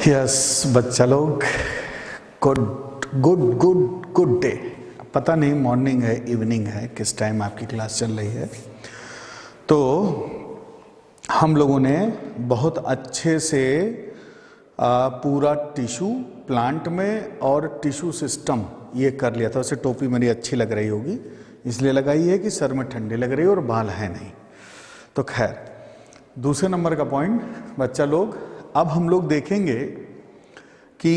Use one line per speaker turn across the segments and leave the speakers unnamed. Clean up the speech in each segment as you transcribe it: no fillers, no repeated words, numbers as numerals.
Yes बच्चा लोग, good good good good day. पता नहीं मॉर्निंग है इवनिंग है, किस टाइम आपकी क्लास चल रही है। तो हम लोगों ने बहुत अच्छे से पूरा टिश्यू प्लांट में और टिश्यू सिस्टम ये कर लिया था। वैसे टोपी मेरी अच्छी लग रही होगी इसलिए लगाई है कि सर में ठंडी लग रही है और बाल है नहीं। तो खैर, दूसरे नंबर का पॉइंट बच्चा लोग, अब हम लोग देखेंगे कि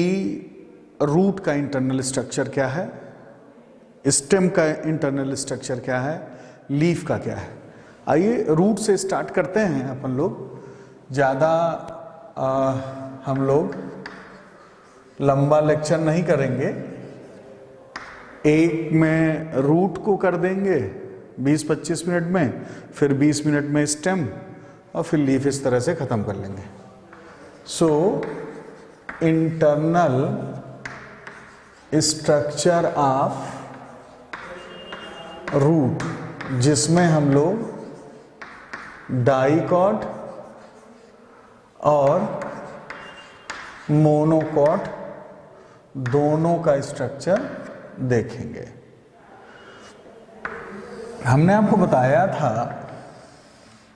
रूट का इंटरनल स्ट्रक्चर क्या है, स्टेम का इंटरनल स्ट्रक्चर क्या है, लीफ का क्या है। आइए रूट से स्टार्ट करते हैं अपन लोग। ज़्यादा हम लोग लंबा लेक्चर नहीं करेंगे, एक में रूट को कर देंगे 20-25 मिनट में, फिर 20 मिनट में स्टेम और फिर लीफ, इस तरह से ख़त्म कर लेंगे। So internal structure of root, जिसमें हम लोग डाइकॉट और मोनोकॉट दोनों का स्ट्रक्चर देखेंगे। हमने आपको बताया था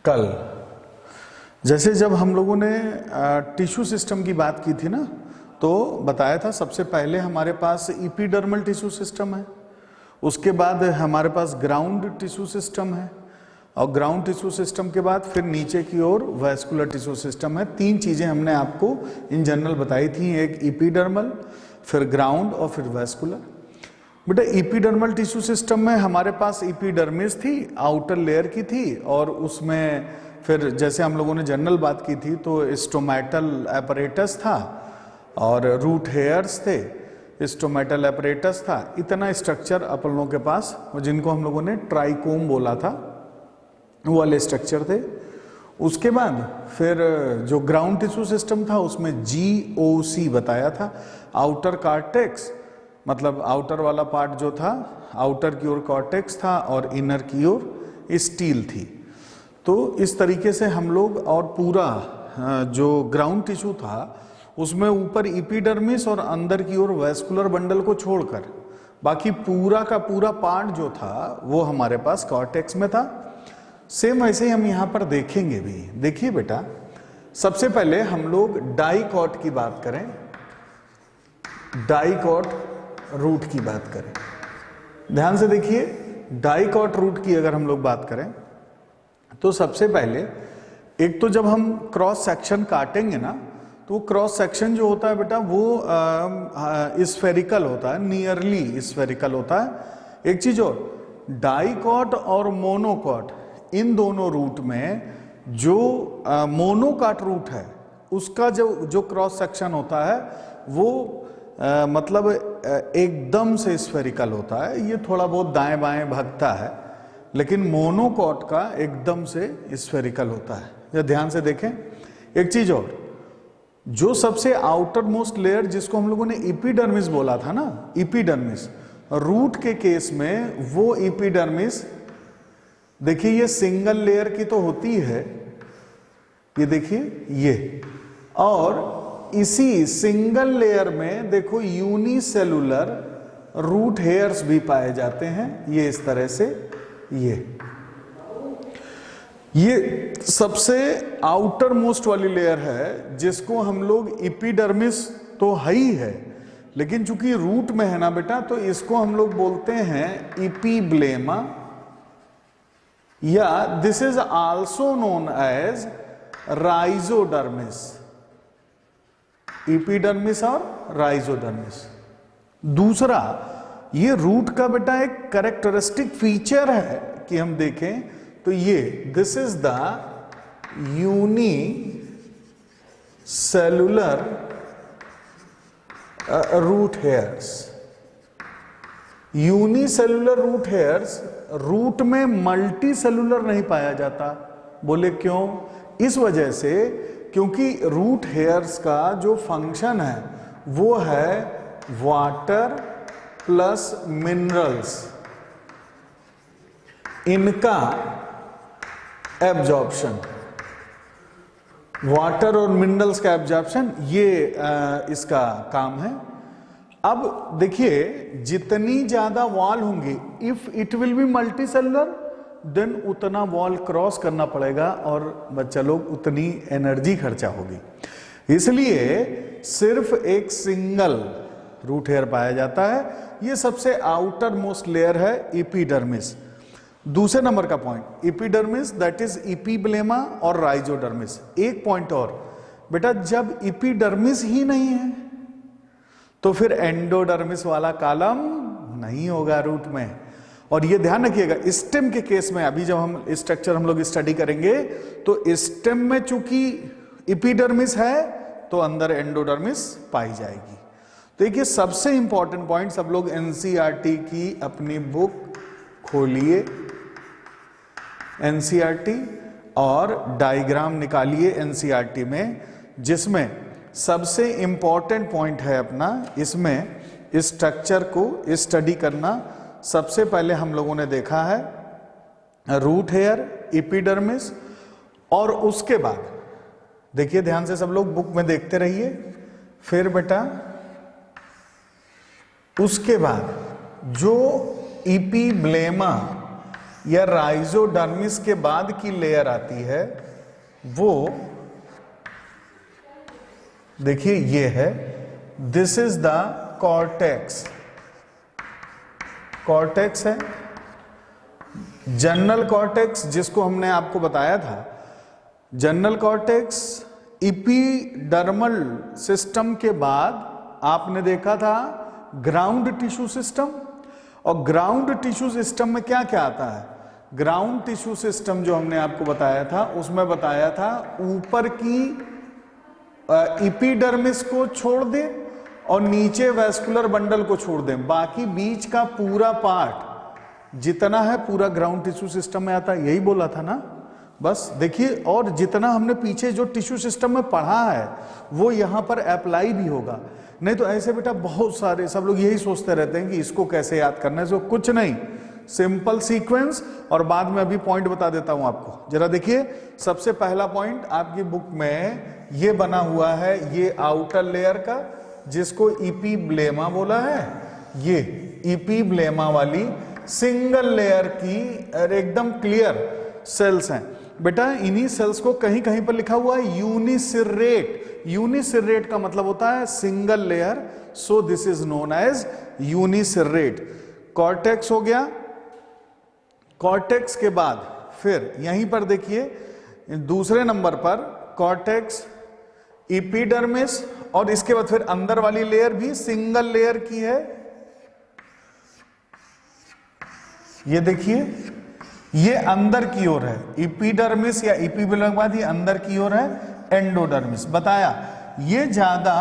कल, जैसे जब हम लोगों ने टिश्यू सिस्टम की बात की थी ना, तो बताया था सबसे पहले हमारे पास एपिडर्मल टिश्यू सिस्टम है, उसके बाद हमारे पास ग्राउंड टिश्यू सिस्टम है, और ग्राउंड टिश्यू सिस्टम के बाद फिर नीचे की ओर वैस्कुलर टिश्यू सिस्टम है। तीन चीज़ें हमने आपको इन जनरल बताई थी, एक एपिडर्मल, फिर ग्राउंड और फिर वैस्कुलर। बेटा एपिडर्मल टिश्यू सिस्टम में हमारे पास एपिडर्मिस थी, आउटर लेयर की थी, और उसमें फिर जैसे हम लोगों ने जनरल बात की थी तो स्टोमेटल एपरेटस था और रूट हेयर्स थे, स्टोमेटल एपरेटस था। इतना स्ट्रक्चर अपन लोगों के पास, जिनको हम लोगों ने ट्राइकोम बोला था, वो वाले स्ट्रक्चर थे। उसके बाद फिर जो ग्राउंड टिश्यू सिस्टम था उसमें GOC बताया था, आउटर कॉर्टेक्स, मतलब आउटर वाला पार्ट जो था, आउटर की ओर कॉर्टेक्स था और इनर की ओर स्टील थी। तो इस तरीके से हम लोग, और पूरा जो ग्राउंड टिश्यू था उसमें ऊपर एपिडर्मिस और अंदर की ओर वैस्कुलर बंडल को छोड़कर बाकी पूरा का पूरा पार्ट जो था वो हमारे पास कॉर्टेक्स में था। सेम ऐसे ही हम यहाँ पर देखेंगे भी। देखिए बेटा, सबसे पहले हम लोग डाइकॉट की बात करें, डाइकॉट रूट की बात करें। ध्यान से देखिए, डाइकॉट रूट की अगर हम लोग बात करें तो सबसे पहले एक तो जब हम क्रॉस सेक्शन काटेंगे ना, तो क्रॉस सेक्शन जो होता है बेटा वो स्फेरिकल होता है, नियरली स्फेरिकल होता है। एक चीज और, डाइकॉट और मोनोकॉट, इन दोनों रूट में जो मोनोकॉट रूट है उसका जो क्रॉस सेक्शन होता है वो मतलब एकदम से स्फेरिकल होता है। ये थोड़ा बहुत दाएं बाएं भागता है, लेकिन मोनोकॉट का एकदम से स्फेरिकल होता है। ये ध्यान से देखें। एक चीज और, जो सबसे आउटर मोस्ट लेयर जिसको हम लोगों ने एपिडर्मिस बोला था ना, एपिडर्मिस, रूट के केस में वो एपिडर्मिस, देखिए ये सिंगल लेयर की तो होती है, ये देखिए ये, और इसी सिंगल लेयर में देखो यूनिसेलुलर रूट हेयर्स भी पाए जाते हैं। ये इस तरह से, ये सबसे आउटर मोस्ट वाली लेयर है जिसको हम लोग एपिडर्मिस तो है ही है, लेकिन चूंकि रूट में है ना बेटा, तो इसको हम लोग बोलते हैं एपिब्लेमा, या this is also known as rhizodermis, epidermis और राइजोडर्मिस। दूसरा, ये रूट का बेटा एक कैरेक्टरिस्टिक फीचर है कि हम देखें तो ये, this is the unicellular root hairs. Unicellular root hairs, root में मल्टी सेलुलर नहीं पाया जाता। बोले क्यों? इस वजह से क्योंकि रूट हेयर्स का जो फंक्शन है वो है वाटर प्लस मिनरल्स, इनका एब्जॉर्प्शन। वाटर और मिनरल्स का एब्जॉर्प्शन, ये इसका काम है। अब देखिए जितनी ज्यादा वॉल होंगी, if it will be multicellular then उतना वॉल क्रॉस करना पड़ेगा और बच्चा लोग उतनी एनर्जी खर्चा होगी। इसलिए सिर्फ एक सिंगल रूट हेयर पाया जाता है। ये सबसे आउटर मोस्ट लेयर है एपिडर्मिस। दूसरे नंबर का point, epidermis that is epiblema और राइजोडर्मिस। एक पॉइंट और बेटा, जब एपिडर्मिस ही नहीं है तो फिर एंडोडर्मिस वाला कॉलम नहीं होगा रूट में। और ये ध्यान रखिएगा स्टेम के केस में, अभी जब हम स्ट्रक्चर हम लोग स्टडी करेंगे तो स्टेम में चूंकि एपिडर्मिस है तो अंदर एंडोडर्मिस पाई जाएगी। तो देखिए सबसे इंपॉर्टेंट पॉइंट, सब लोग एनसीईआरटी की अपनी बुक खोलिए, एनसीईआरटी, और डायग्राम निकालिए एनसीईआरटी में, जिसमें सबसे इंपॉर्टेंट पॉइंट है अपना इसमें स्ट्रक्चर को स्टडी करना। सबसे पहले हम लोगों ने देखा है रूट हेयर, एपिडर्मिस, और उसके बाद देखिए ध्यान से सब लोग बुक में देखते रहिए। फिर बेटा उसके बाद जो एपिब्लेमा या राइजोडर्मिस के बाद की लेयर आती है वो देखिए ये है, this is the cortex. Cortex है जनरल कॉर्टेक्स, जिसको हमने आपको बताया था। जनरल कॉर्टेक्स एपिडर्मल सिस्टम के बाद आपने देखा था ग्राउंड टिश्यू सिस्टम। और ग्राउंड टिश्यू सिस्टम में क्या क्या आता है? ग्राउंड टिश्यू सिस्टम जो हमने आपको बताया था उसमें बताया था ऊपर की एपिडर्मिस को छोड़ दे और नीचे वैस्कुलर बंडल को छोड़ दें, बाकी बीच का पूरा पार्ट जितना है पूरा ग्राउंड टिश्यू सिस्टम में आता है। यही बोला था ना? बस देखिए, और जितना हमने पीछे जो टिश्यू सिस्टम में पढ़ा है वो यहां पर अप्लाई भी होगा। नहीं तो ऐसे बेटा बहुत सारे सब लोग यही सोचते रहते हैं कि इसको कैसे याद करना है। इसको कुछ नहीं, सिंपल सीक्वेंस। और बाद में अभी पॉइंट बता देता हूं आपको, जरा देखिए। सबसे पहला पॉइंट आपकी बुक में ये बना हुआ है, ये आउटर लेयर का, जिसको एपिब्लेमा बोला है। ये एपिब्लेमा वाली सिंगल लेयर की एकदम क्लियर सेल्स हैं बेटा। इन्हीं सेल्स को कहीं कहीं पर लिखा हुआ है यूनिसिरेट। यूनिसिरेट का मतलब होता है single layer, so this is known as uniseriate. Cortex हो गया। कॉर्टेक्स के बाद फिर यहीं पर देखिए दूसरे नंबर पर कॉर्टेक्स, एपिडर्मिस, और इसके बाद फिर अंदर वाली लेयर भी सिंगल लेयर की है। ये देखिए ये अंदर की ओर है एपिडर्मिस या एपिब्लेमा के बाद ये अंदर की ओर है एंडोडर्मिस। बताया ये ज्यादा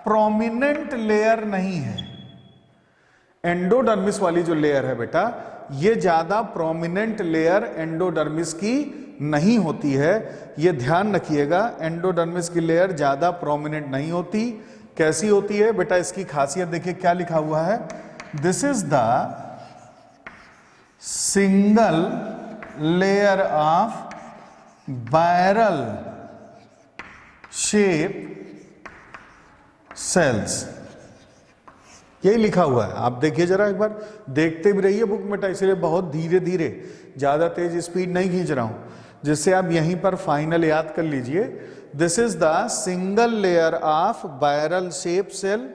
प्रोमिनेंट लेयर नहीं है। एंडोडर्मिस वाली जो लेयर है बेटा, ये ज्यादा प्रोमिनेंट लेयर एंडोडर्मिस की नहीं होती है। ये ध्यान रखिएगा, एंडोडर्मिस की लेयर ज्यादा प्रोमिनेंट नहीं होती। कैसी होती है बेटा? इसकी खासियत देखिए क्या लिखा हुआ है, this is the single layer of barrel shape cells. यही लिखा हुआ है, आप देखिए जरा एक बार, देखते भी रहिए बुक में, इसलिए बहुत धीरे धीरे, ज्यादा तेज स्पीड नहीं खींच रहा हूं, जिससे आप यहीं पर फाइनल याद कर लीजिए। This is the single layer of barrel shape cell.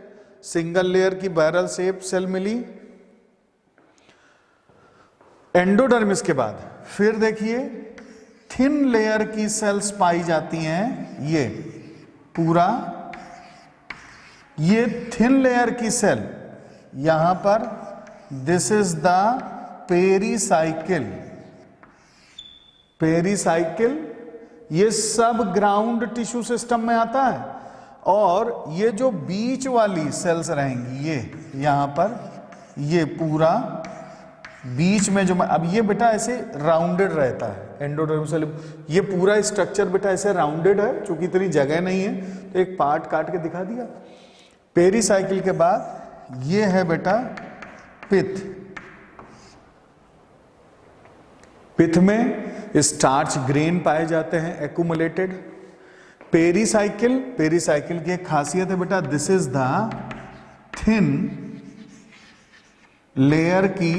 Single layer की बैरल शेप सेल मिली। एंडोडर्मिस के बाद फिर देखिए थिन लेयर की सेल्स पाई जाती हैं। ये पूरा ये थिन लेयर की सेल यहां पर, this is the pericycle. Pericycle ये सब ग्राउंड टिश्यू सिस्टम में आता है। और ये जो बीच वाली सेल्स रहेंगी ये यहां पर, ये पूरा बीच में जो, अब ये बेटा ऐसे राउंडेड रहता है एंडोडर्मिस सेल। ये पूरा स्ट्रक्चर बेटा ऐसे राउंडेड है, चूंकि इतनी जगह नहीं है तो एक पार्ट काट के दिखा दिया। पेरीसाइकिल के बाद ये है बेटा पिथ। पिथ में स्टार्च ग्रेन पाए जाते हैं एक्यूमुलेटेड। पेरीसाइकिल, पेरीसाइकिल की एक खासियत है बेटा, this is the thin layer की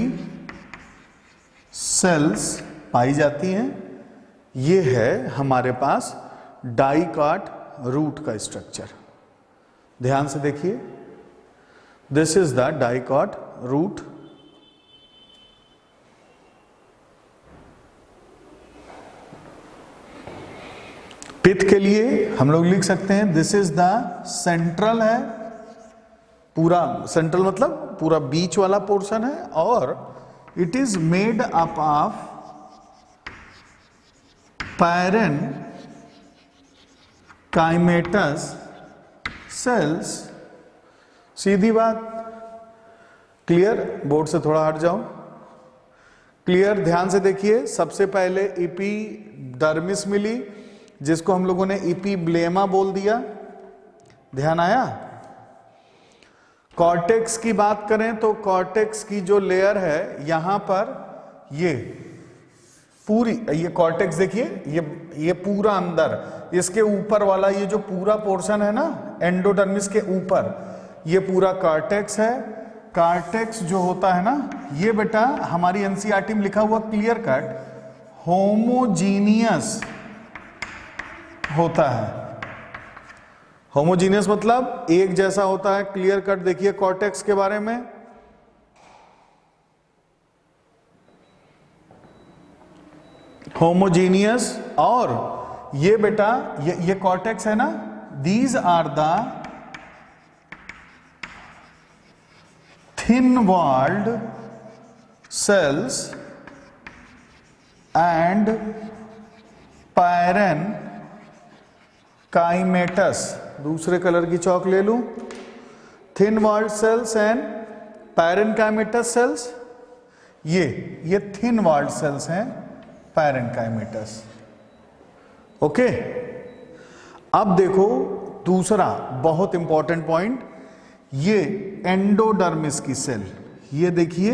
सेल्स पाई जाती हैं। ये है हमारे पास डाइकॉट रूट का स्ट्रक्चर। ध्यान से देखिए, this is the dicot root. पित्त के लिए हम लोग लिख सकते हैं दिस इज द सेंट्रल है, पूरा सेंट्रल मतलब पूरा बीच वाला पोर्शन है, और it is made up of parenchymatous cells. सीधी बात, क्लियर? बोर्ड से थोड़ा हट जाओ। क्लियर? ध्यान से देखिए, सबसे पहले एपिडर्मिस मिली, जिसको हम लोगों ने एपिब्लेमा बोल दिया। ध्यान आया? कॉर्टेक्स की बात करें तो कॉर्टेक्स की जो लेयर है यहां पर, ये पूरी, ये कॉर्टेक्स देखिए, ये पूरा अंदर, इसके ऊपर वाला ये जो पूरा पोर्शन है ना एंडोडर्मिस के ऊपर, ये पूरा कॉर्टेक्स है। कॉर्टेक्स जो होता है ना, ये बेटा हमारी एनसीईआरटी में लिखा हुआ क्लियर कट होमोजीनियस होता है। होमोजीनियस मतलब एक जैसा होता है। क्लियर कट देखिए कॉर्टेक्स के बारे में, होमोजीनियस। और ये बेटा ये कॉर्टेक्स है ना, these are the thin walled cells and parenchymatous. दूसरे कलर की चौक ले लूं। Thin walled cells and parenchymatous cells, ये थिन वॉल्ड सेल्स हैं, पैरेनकाइमेटस। ओके, अब देखो दूसरा बहुत इंपॉर्टेंट पॉइंट, ये एंडोडर्मिस की सेल। ये देखिए,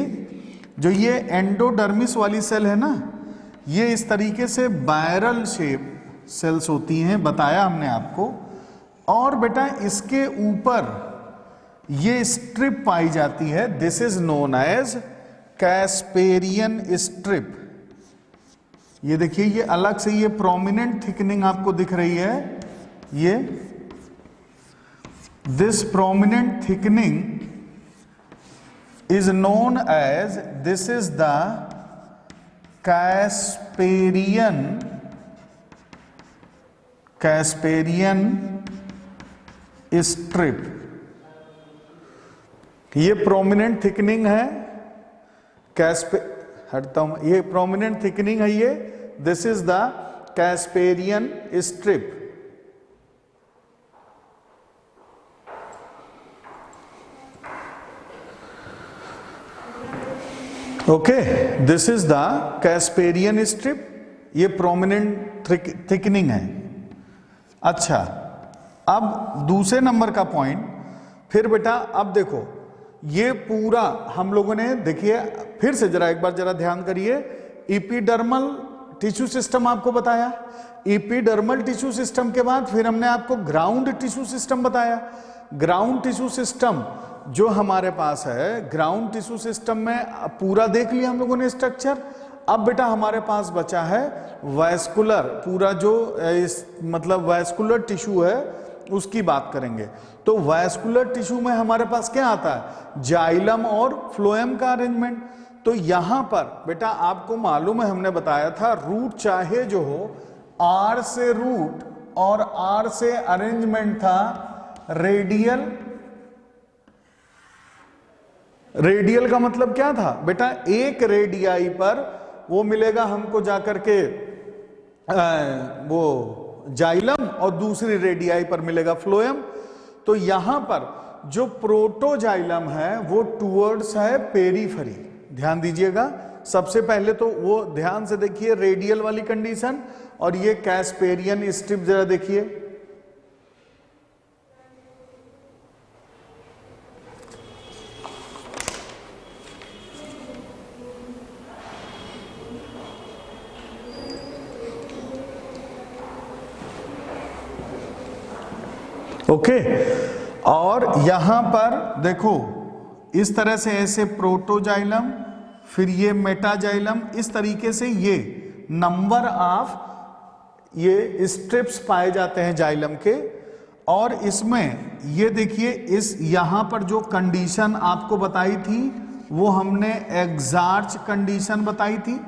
जो ये एंडोडर्मिस वाली सेल है ना, ये इस तरीके से बैरल शेप सेल्स होती हैं, बताया हमने आपको। और बेटा इसके ऊपर ये स्ट्रिप पाई जाती है, this is known as Casparian strip. ये देखिए, ये अलग से ये प्रोमिनेंट थिकनिंग आपको दिख रही है, ये this prominent thickening is known as, this is the Casparian strip. ये प्रोमिनेंट थिकनिंग है, हटता हूं, ये प्रोमिनेंट थिकनिंग है, ये this is the Casparian strip. Okay, this is the Casparian strip, ये प्रोमिनेंट थिकनिंग है। अच्छा, अब दूसरे नंबर का पॉइंट, फिर बेटा अब देखो, ये पूरा हम लोगों ने, देखिए फिर से जरा एक बार जरा ध्यान करिए, एपिडर्मल टिश्यू सिस्टम आपको बताया। एपिडर्मल टिश्यू सिस्टम के बाद फिर हमने आपको ग्राउंड टिश्यू सिस्टम बताया। ग्राउंड टिश्यू सिस्टम जो हमारे पास है, ग्राउंड टिश्यू सिस्टम में पूरा देख लिया हम लोगों ने स्ट्रक्चर। अब बेटा हमारे पास बचा है वैस्कुलर, पूरा जो मतलब वैस्कुलर टिश्यू है उसकी बात करेंगे। तो वैस्कुलर टिश्यू में हमारे पास क्या आता है, जाइलम और फ्लोएम का अरेंजमेंट। तो यहां पर बेटा आपको मालूम है, हमने बताया था, रूट चाहे जो हो, आर से रूट और आर से अरेंजमेंट था रेडियल। रेडियल का मतलब क्या था बेटा, एक रेडियाई पर वो मिलेगा हमको जाकर के वो जाइलम, और दूसरी रेडियाई पर मिलेगा फ्लोएम। तो यहां पर जो प्रोटोजाइलम है वो टुवर्ड्स है पेरीफरी। ध्यान दीजिएगा, सबसे पहले तो वो ध्यान से देखिए रेडियल वाली कंडीशन, और ये कैस्पेरियन स्ट्रिप जरा देखिए। ओके। और यहां पर देखो इस तरह से ऐसे प्रोटोजाइलम, फिर ये मेटाजाइलम, इस तरीके से ये नंबर ऑफ ये स्ट्रिप्स पाए जाते हैं जाइलम के। और इसमें ये देखिए इस यहां पर जो कंडीशन आपको बताई थी वो हमने एग्जार्च कंडीशन बताई थी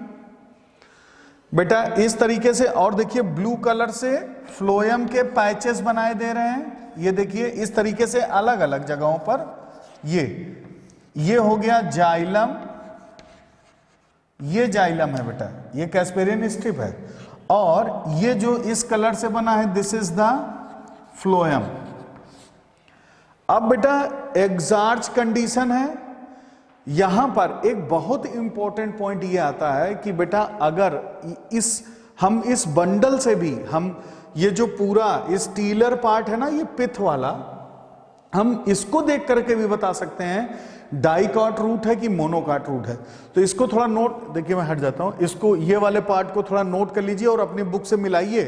बेटा, इस तरीके से। और देखिए ब्लू कलर से फ्लोएम के पैचेस बनाए दे रहे हैं, ये देखिए इस तरीके से अलग अलग जगहों पर। ये हो गया जाइलम, ये जाइलम है बेटा, ये कैस्पेरियन स्ट्रिप है। और ये जो इस कलर से बना है दिस इज द फ्लोएम। अब बेटा एग्जार्च कंडीशन है। यहां पर एक बहुत इंपॉर्टेंट पॉइंट ये आता है कि बेटा अगर हम इस बंडल से भी हम ये जो पूरा स्टीलर पार्ट है ना, ये पिथ वाला, हम इसको देख करके भी बता सकते हैं डाइकॉट रूट है कि मोनोकॉट रूट है। तो इसको थोड़ा नोट, देखिए मैं हट जाता हूं, इसको ये वाले पार्ट को थोड़ा नोट कर लीजिए और अपनी बुक से मिलाइए।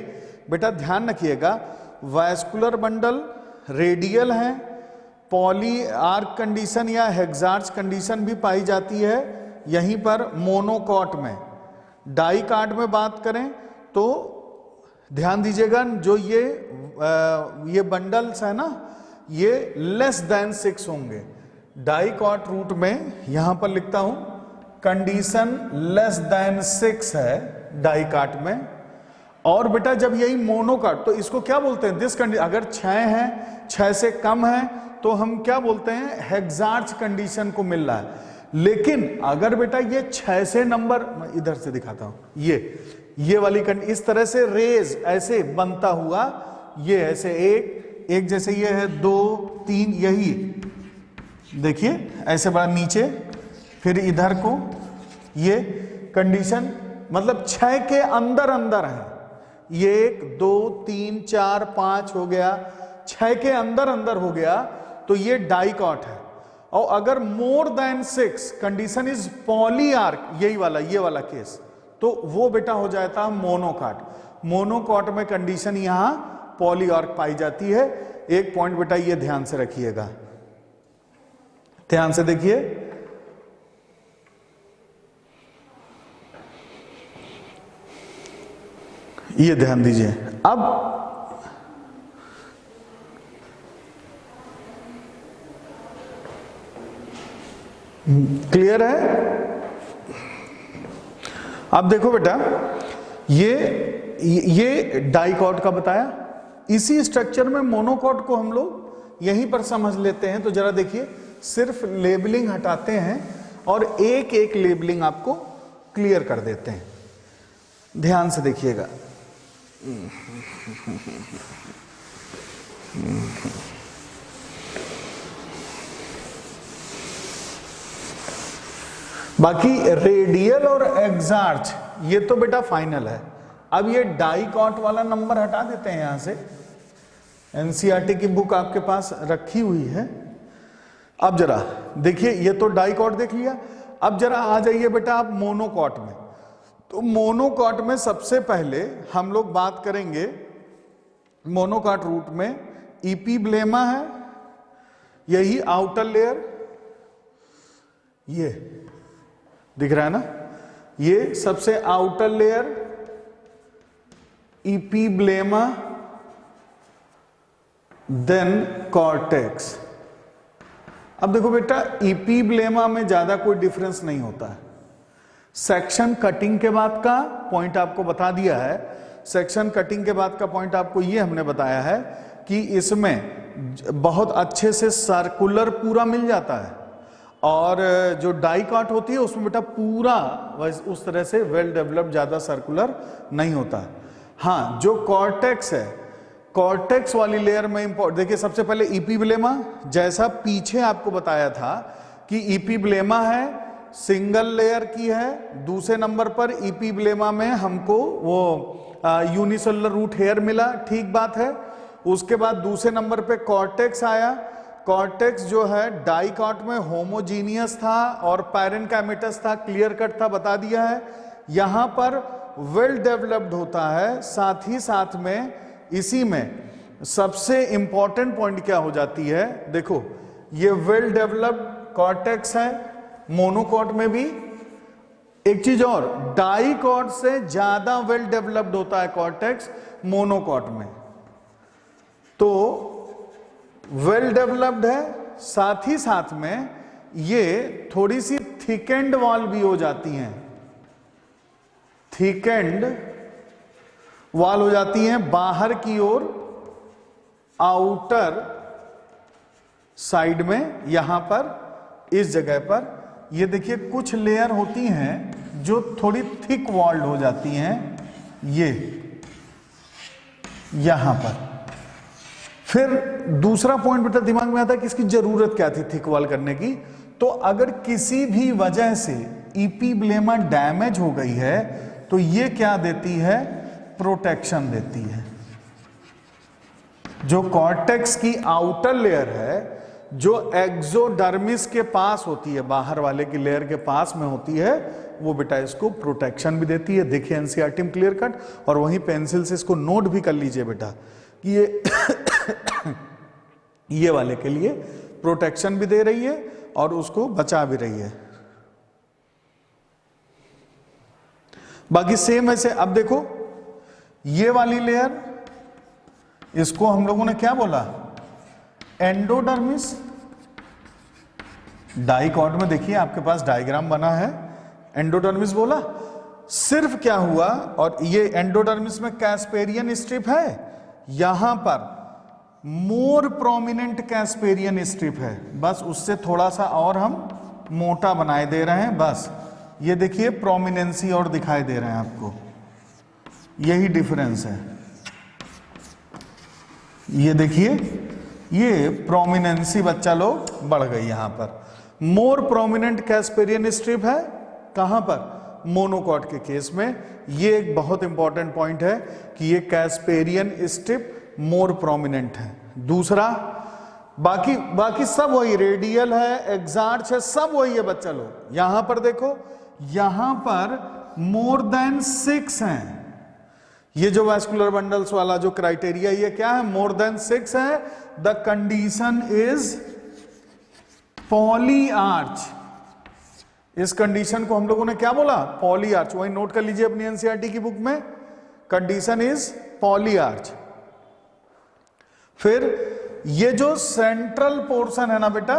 बेटा ध्यान रखिएगा, वैस्कुलर बंडल रेडियल है, पॉली आर्क कंडीशन या हेक्सार्च कंडीशन भी पाई जाती है यहीं पर मोनोकॉट में। डाइकॉट में बात करें तो ध्यान दीजिएगा, जो ये बंडल्स है ना, ये लेस देन 6 होंगे। डाइकॉट रूट में यहां पर लिखता हूं कंडीशन लेस देन 6 है डाइकॉट में। और बेटा जब यही मोनोकॉट, तो इसको क्या बोलते हैं, दिस कंडीशन अगर 6 है, 6 से कम है तो हम क्या बोलते हैं, हेक्सार्च कंडीशन को मिल रहा है। लेकिन अगर बेटा ये 6 से नंबर, मैं इधर से दिखाता हूं, ये वाली इस तरह से रेज ऐसे बनता हुआ, ये ऐसे एक जैसे ये है 2 3, यही देखिए ऐसे बड़ा नीचे, फिर इधर को, ये कंडीशन मतलब 6 के अंदर अंदर है। ये 1 2 3 4 5 हो गया, 6 के अंदर अंदर हो गया तो ये डाइकॉट है। और अगर more than 6 condition is polyarch, यही वाला ये वाला केस, तो वो बेटा हो जाता है मोनोकॉट। मोनोकॉट में कंडीशन यहां पॉलीआर्क पाई जाती है। एक पॉइंट बेटा ये ध्यान से रखिएगा, ध्यान से देखिए, ये ध्यान दीजिए। अब क्लियर है? अब देखो बेटा, ये डाइकॉट का बताया, इसी स्ट्रक्चर में मोनोकॉट को हम लोग यहीं पर समझ लेते हैं। तो जरा देखिए, सिर्फ लेबलिंग हटाते हैं और एक एक लेबलिंग आपको क्लियर कर देते हैं। ध्यान से देखिएगा, बाकी रेडियल और एग्जार्च ये तो बेटा फाइनल है। अब ये डाइकॉट वाला नंबर हटा देते हैं यहां से, एनसीईआरटी की बुक आपके पास रखी हुई है। अब जरा देखिए, ये तो डाइकॉट देख लिया। अब जरा आ जाइए बेटा आप मोनोकॉट में। तो मोनोकॉट में सबसे पहले हम लोग बात करेंगे, मोनोकॉट रूट में इपीब्लेमा है, यही आउटर लेयर, ये दिख रहा है ना, ये सबसे आउटर लेयर इपीब्लेमा, देन कॉर्टेक्स। अब देखो बेटा, इपीब्लेमा में ज्यादा कोई डिफरेंस नहीं होता है। सेक्शन कटिंग के बाद का पॉइंट आपको बता दिया है। सेक्शन कटिंग के बाद का पॉइंट आपको ये हमने बताया है कि इसमें बहुत अच्छे से सर्कुलर पूरा मिल जाता है, और जो डाइकॉट होती है उसमें बेटा पूरा उस तरह से वेल डेवलप्ड ज्यादा सर्कुलर नहीं होता है। हाँ, जो कॉर्टेक्स है, कॉर्टेक्स वाली लेयर में इंपॉर्टेंट देखिए, सबसे पहले इपीब्लेमा, जैसा पीछे आपको बताया था कि इपीब्लेमा है सिंगल लेयर की है। दूसरे नंबर पर इपीब्लेमा में हमको वो यूनिसेलुलर रूट हेयर मिला, ठीक बात है। उसके बाद दूसरे नंबर पे कॉर्टेक्स आया। कॉर्टेक्स जो है डाइकॉट में होमोजीनियस था और पैरेन्काइमेटस था, क्लियर कट था, बता दिया है। यहां पर वेल डेवलप्ड होता है, साथ ही साथ में इसी में सबसे इंपॉर्टेंट पॉइंट क्या हो जाती है, देखो ये वेल डेवलप्ड कॉर्टेक्स है, मोनोकॉट में भी। एक चीज और, डाइकॉट से ज्यादा वेल डेवलप्ड होता है कॉर्टेक्स मोनोकॉट में। तो वेल डेवलप्ड है, साथ ही साथ में ये थोड़ी सी थिकेंड वॉल भी हो जाती हैं, थिकेंड वॉल हो जाती हैं बाहर की ओर, आउटर साइड में, यहां पर इस जगह पर ये देखिए कुछ लेयर होती हैं जो थोड़ी थिक वॉल्ड हो जाती हैं, ये यहां पर। फिर दूसरा पॉइंट बेटा दिमाग में आता है कि इसकी जरूरत क्या थी थिक वॉल करने की। तो अगर किसी भी वजह से इपिब्लेमा डैमेज हो गई है तो ये क्या देती है, प्रोटेक्शन देती है। जो कॉर्टेक्स की आउटर लेयर है, जो एक्सोडर्मिस के पास होती है, बाहर वाले की लेयर के पास में होती है, वो बेटा इसको प्रोटेक्शन भी देती है। देखिए एनसीईआरटी में क्लियर कट, और वहीं पेंसिल से इसको नोट भी कर लीजिए बेटा कि ये वाले के लिए प्रोटेक्शन भी दे रही है और उसको बचा भी रही है। बाकी सेम ऐसे, अब देखो ये वाली लेयर, इसको हम लोगों ने क्या बोला, एंडोडर्मिस। डाइकॉट में देखिए आपके पास डायग्राम बना है, एंडोडर्मिस बोला। सिर्फ क्या हुआ, और ये एंडोडर्मिस में कैस्पेरियन स्ट्रिप है, यहां पर मोर प्रोमिनेंट कैस्पेरियन स्ट्रिप है, बस उससे थोड़ा सा और हम मोटा बनाए दे रहे हैं, बस ये देखिए प्रोमिनेंसी और दिखाई दे रहे हैं आपको, यही डिफरेंस है। ये देखिए ये प्रोमिनेंसी बच्चा लोग बढ़ गई, यहां पर मोर प्रोमिनेंट कैस्पेरियन स्ट्रिप है, कहां पर, मोनोकॉट के केस में। ये एक बहुत इंपॉर्टेंट पॉइंट है कि ये कैस्पेरियन स्ट्रिप मोर प्रोमिनेंट है। दूसरा, बाकी सब वही, रेडियल है, एक्सार्च है, सब वही है बच्चा लोग। यहां पर देखो, यहां पर मोर देन 6 हैं। ये जो वैस्कुलर बंडल्स वाला जो क्राइटेरिया, ये क्या है, मोर देन 6 है। The condition is poly arch. इस कंडीशन को हम लोगों ने क्या बोला, पॉली आर्च। वही नोट कर लीजिए अपनी एनसीईआरटी की बुक में, कंडीशन इज पॉली आर्च। फिर ये जो सेंट्रल पोर्शन है ना बेटा,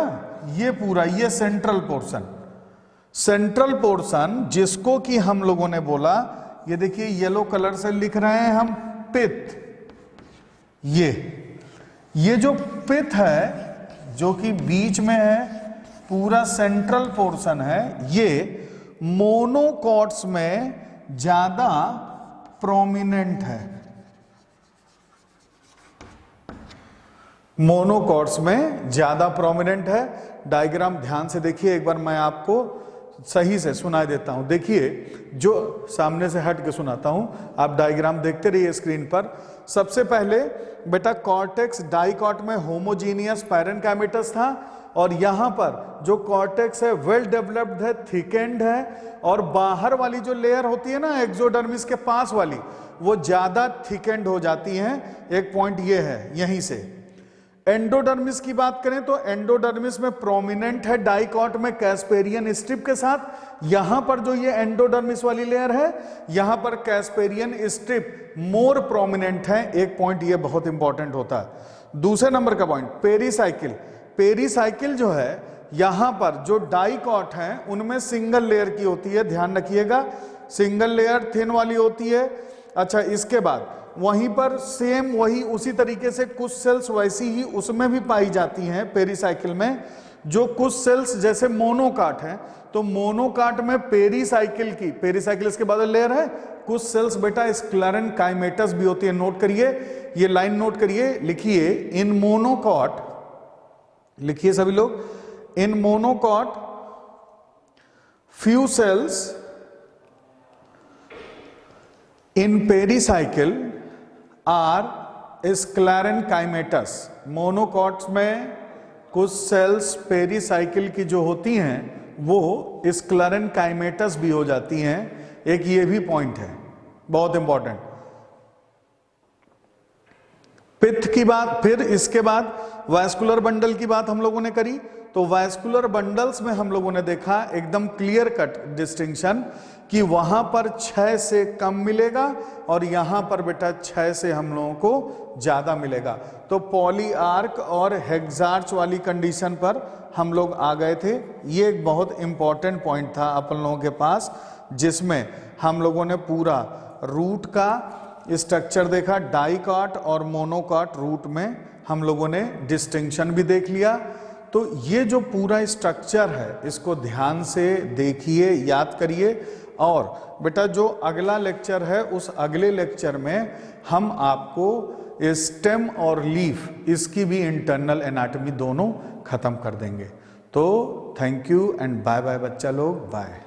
ये पूरा, ये सेंट्रल पोर्शन जिसको कि हम लोगों ने बोला, ये देखिए येलो कलर से लिख रहे हैं हम, पिथ। ये जो पिथ है जो कि बीच में है, पूरा सेंट्रल पोर्शन है, ये मोनोकॉट्स में ज्यादा प्रोमिनेंट है। मोनोकॉट्स में ज्यादा प्रोमिनेंट है। डायग्राम ध्यान से देखिए एक बार, मैं आपको सही से सुनाई देता हूं। देखिए, जो सामने से हट के सुनाता हूं, आप डायग्राम देखते रहिए स्क्रीन पर। सबसे पहले बेटा कॉर्टेक्स डाइकॉट में होमोजीनियस पैरेनकाइमेटस था, और यहां पर जो कॉर्टेक्स है वेल डेवलप्ड है, थिकेंड है, और बाहर वाली जो लेयर होती है ना एक्सोडर्मिस के पास वाली, वो ज्यादा थिकेंड हो जाती है। एक पॉइंट ये है। यहीं से एंडोडर्मिस की बात करें तो एंडोडर्मिस में प्रोमिनेंट है डाइकॉट में कैस्पेरियन स्ट्रिप के साथ। यहां पर जो ये एंडोडर्मिस वाली लेयर है, यहां पर कैस्पेरियन स्ट्रिप मोर प्रोमिनेंट है। एक पॉइंट ये बहुत इंपॉर्टेंट होता है। दूसरे नंबर का पॉइंट, पेरीसाइकिल। पेरीसाइकिल जो है, यहां पर जो डाइकॉट है उनमें सिंगल लेयर की होती है, ध्यान रखिएगा, सिंगल लेयर थिन वाली होती है। अच्छा, इसके बाद वहीं पर सेम वही उसी तरीके से कुछ सेल्स वैसी ही उसमें भी पाई जाती हैं पेरीसाइकिल में, जो कुछ सेल्स जैसे मोनोकाट हैं, तो मोनोकाट में पेरीसाइकिल की, पेरीसाइकिल इसके बाद लेयर है, कुछ सेल्स बेटा स्क्लेरेनकाइमेटस भी होती है। नोट करिए, ये लाइन नोट करिए, लिखिए, इन मोनोकॉट, लिखिए सभी लोग, in monocot few cells in pericycle are sclerenchymatous। Monocots में कुछ सेल्स पेरीसाइकिल की जो होती हैं वो स्क्लेरेनकाइमेटस भी हो जाती हैं। एक ये भी पॉइंट है बहुत इंपॉर्टेंट। पित्त की बात, फिर इसके बाद वास्कुलर बंडल की बात हम लोगों ने करी। तो वास्कुलर बंडल्स में हम लोगों ने देखा एकदम क्लियर कट डिस्टिंक्शन कि वहां पर 6 से कम मिलेगा और यहां पर बेटा 6 से हम लोगों को ज्यादा मिलेगा। तो पॉली आर्क और हेक्सार्च वाली कंडीशन पर हम लोग आ गए थे। ये एक बहुत इंपॉर्टेंट पॉइंट था अपन लोगों के पास, जिसमें हम लोगों ने पूरा रूट का स्ट्रक्चर देखा, डाइकॉट और मोनोकॉट रूट में हम लोगों ने डिस्टिंक्शन भी देख लिया। तो ये जो पूरा स्ट्रक्चर है इसको ध्यान से देखिए, याद करिए। और बेटा जो अगला लेक्चर है उस अगले लेक्चर में हम आपको स्टेम और लीफ इसकी भी इंटरनल एनाटॉमी दोनों खत्म कर देंगे। तो thank you and bye bye बच्चा लोग, बाय।